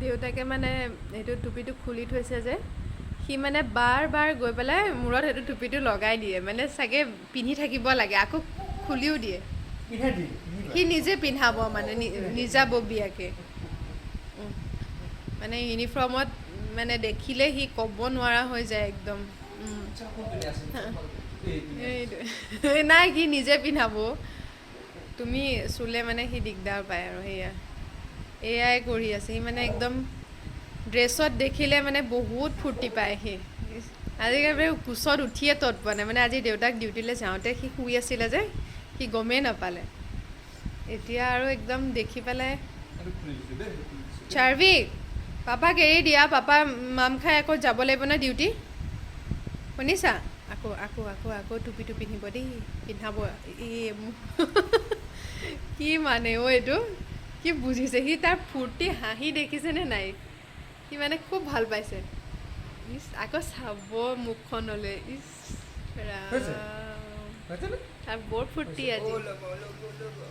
দেউতাকে মানে এইটো টুপিটো খুলি থৈছে যে সি মানে বাৰ বাৰ গৈ পেলাই মূৰত সেইটো টুপিটো লগাই দিয়ে মানে চাগে পিন্ধি থাকিব লাগে আকৌ খুলিও দিয়ে সি নিজে পিন্ধাব মানে নিজাববীয়াকৈ মানে ইউনিফৰ্মত মানে দেখিলে সি ক'ব নোৱাৰা হৈ যায় একদম নাই সি নিজে পিন্ধাব তুমি চুলে মানে সি দিগদাৰ পায় আৰু এয়াই কৰি আছে সি মানে একদম ড্ৰেছত দেখিলে মানে বহুত ফূৰ্তি পায় সি আজিকালি কোচত উঠিয়ে তত পোৱা নাই মানে আজি দেউতাক ডিউটিলৈ যাওঁতে সি শুই আছিলে যে সি গমেই নাপালে এতিয়া আৰু একদম দেখি পেলাই চাৰ্ভিক পাপাক এৰি দিয়া পাপা মাম খাই আকৌ যাব লাগিব ন ডিউটি শুনিছা আকৌ আকৌ আকৌ আকৌ টুপিটো পিন্ধিব দেই পিন্ধাব কি মানে এইটো কি বুজিছে সি তাৰ ফূৰ্তি হাঁহি দেখিছেনে নাই সি মানে খুব ভাল পাইছে ইছ আকৌ চাব মুখখনলৈ ইছ ৰাম তাৰ বৰ ফূৰ্তি আজি